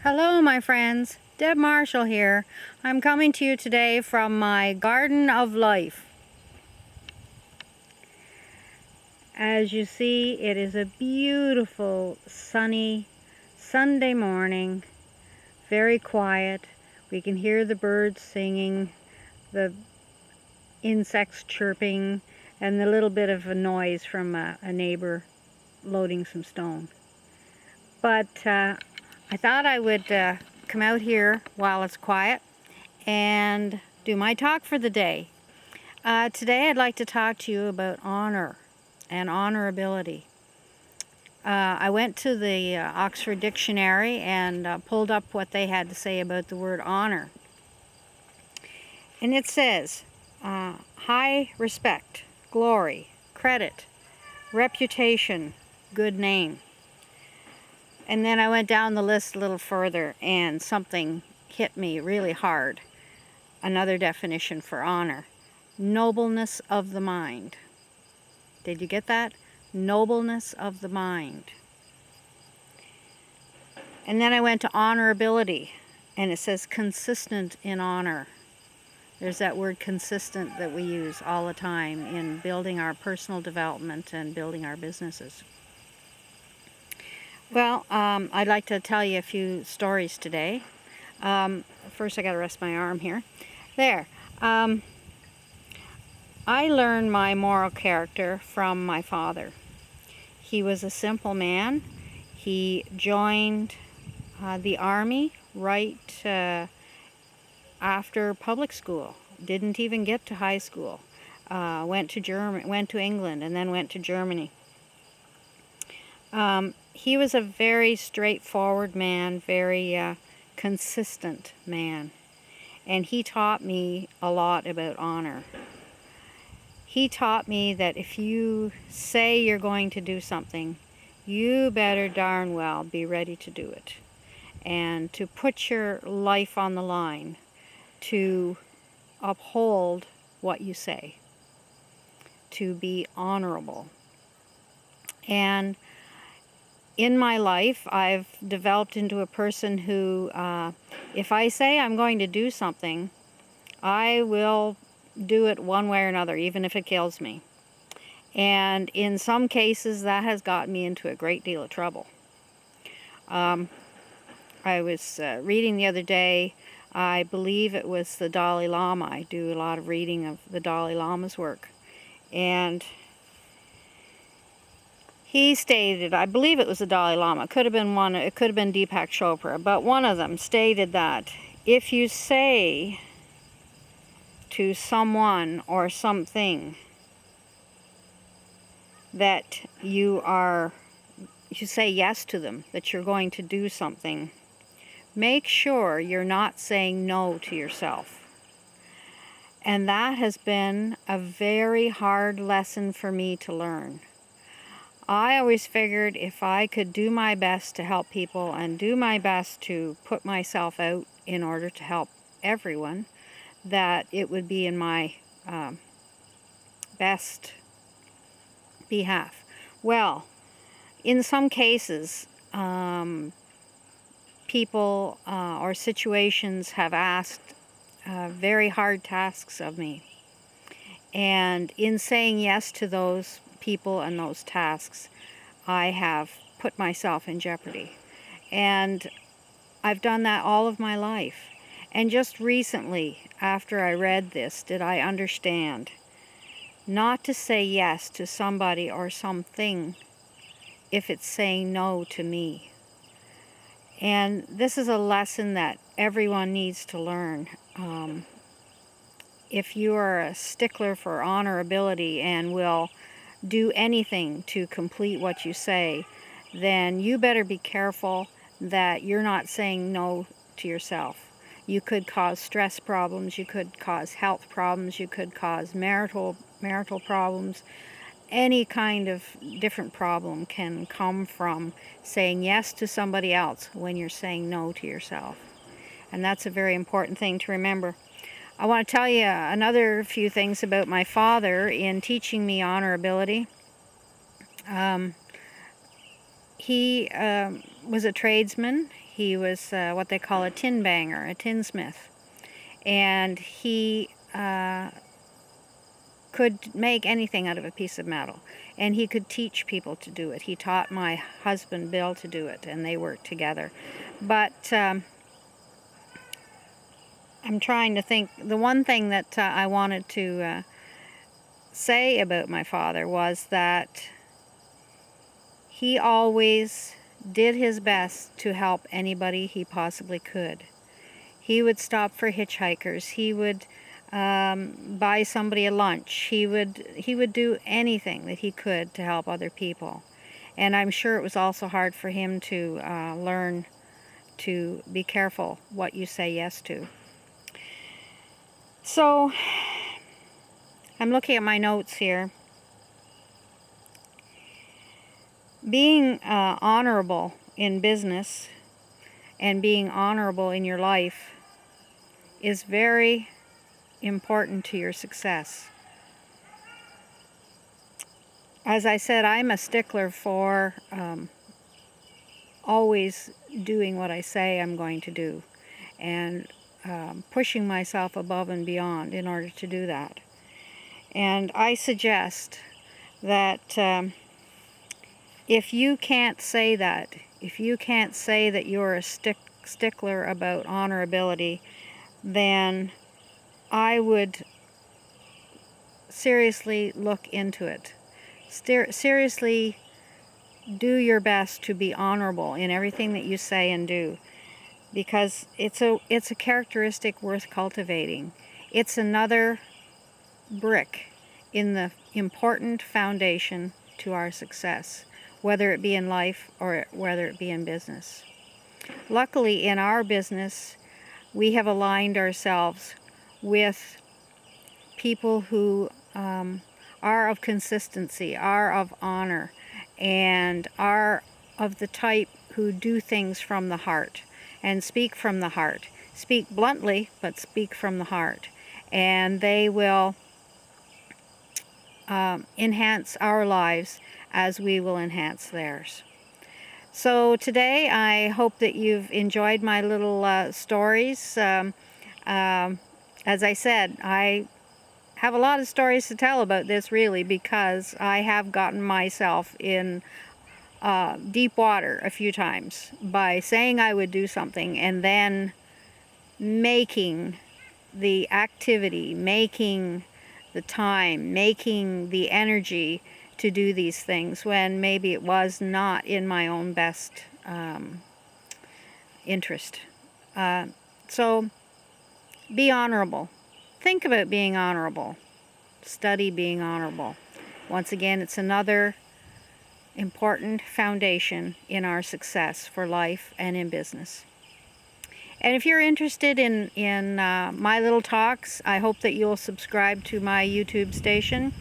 Hello, my friends. Deb Marshall here. I'm coming to you today from my garden of life. As you see, it is a beautiful, sunny Sunday morning. Very quiet. We can hear the birds singing, the insects chirping, and the little bit of a noise from a neighbor loading some stone. But I thought I would come out here while it's quiet and do my talk for the day. Today I'd like to talk to you about honor and honorability. I went to the Oxford Dictionary and pulled up what they had to say about the word honor. And it says, high respect, glory, credit, reputation, good name. And then I went down the list a little further and something hit me really hard. Another definition for honor. Nobleness of the mind. Did you get that? Nobleness of the mind. And then I went to honorability, and it says consistent in honor. There's that word consistent that we use all the time in building our personal development and building our businesses. Well, I'd like to tell you a few stories today. First I got to rest my arm here. There. I learned my moral character from my father. He was a simple man. He joined the army right after public school. Didn't even get to high school. Went to England and then went to Germany. He was a very straightforward man, very consistent man. And he taught me a lot about honor. He taught me that if you say you're going to do something, you better darn well be ready to do it. And to put your life on the line, to uphold what you say, to be honorable. And in my life, I've developed into a person who, if I say I'm going to do something, I will do it one way or another, even if it kills me. And in some cases, that has gotten me into a great deal of trouble. I was reading the other day, I believe it was the Dalai Lama. I do a lot of reading of the Dalai Lama's work. And he stated, I believe it was the Dalai Lama, it could have been Deepak Chopra, but one of them stated that if you say to someone or something that you say yes to them, that you're going to do something, make sure you're not saying no to yourself. And that has been a very hard lesson for me to learn. I always figured if I could do my best to help people and do my best to put myself out in order to help everyone, that it would be in my best behalf. Well, in some cases, people or situations have asked very hard tasks of me. And in saying yes to those people and those tasks, I have put myself in jeopardy. And I've done that all of my life. And just recently, after I read this, did I understand not to say yes to somebody or something if it's saying no to me. And this is a lesson that everyone needs to learn. If you are a stickler for honorability and will do anything to complete what you say, then you better be careful that you're not saying no to yourself. You could cause stress problems, you could cause health problems, you could cause marital problems. Any kind of different problem can come from saying yes to somebody else when you're saying no to yourself. And that's a very important thing to remember. I want to tell you another few things about my father in teaching me honorability. He was a tradesman. He was what they call a tin banger, a tinsmith. And he could make anything out of a piece of metal. And he could teach people to do it. He taught my husband Bill to do it, and they worked together. But I'm trying to think. The one thing that I wanted to say about my father was that he always did his best to help anybody he possibly could. He would stop for hitchhikers. He would buy somebody a lunch. He would do anything that he could to help other people. And I'm sure it was also hard for him to learn to be careful what you say yes to. So I'm looking at my notes here. Being honorable in business and being honorable in your life is very important to your success. As I said, I'm a stickler for always doing what I say I'm going to do, and pushing myself above and beyond in order to do that. And I suggest that if you can't say that, if you can't say that you're a stickler about honorability, then I would seriously look into it. Seriously do your best to be honorable in everything that you say and do, because it's a characteristic worth cultivating. It's another brick in the important foundation to our success, whether it be in life or whether it be in business. Luckily, in our business, we have aligned ourselves with people who are of consistency, are of honor, and are of the type who do things from the heart and speak from the heart. Speak bluntly, but speak from the heart. And they will enhance our lives as we will enhance theirs. So today I hope that you've enjoyed my little stories. As I said, I have a lot of stories to tell about this, really, because I have gotten myself in deep water a few times by saying I would do something and then making the activity, making the time, making the energy to do these things when maybe it was not in my own best interest. So be honorable. Think about being honorable. Study being honorable. Once again, it's another important foundation in our success for life and in business. And if you're interested in my little talks, I hope that you'll subscribe to my YouTube station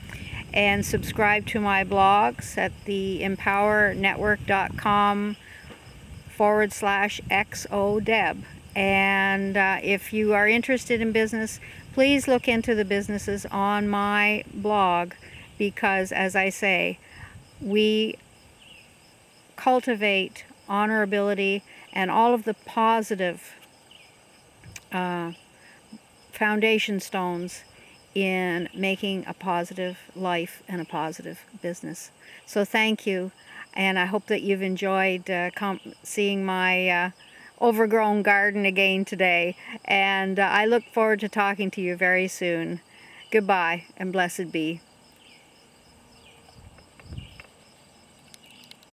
and subscribe to my blogs at the empowernetwork.com/XODeb. And if you are interested in business, please look into the businesses on my blog, because, as I say, we cultivate honorability and all of the positive foundation stones in making a positive life and a positive business. So thank you, and I hope that you've enjoyed seeing my overgrown garden again today, and I look forward to talking to you very soon. Goodbye, and blessed be.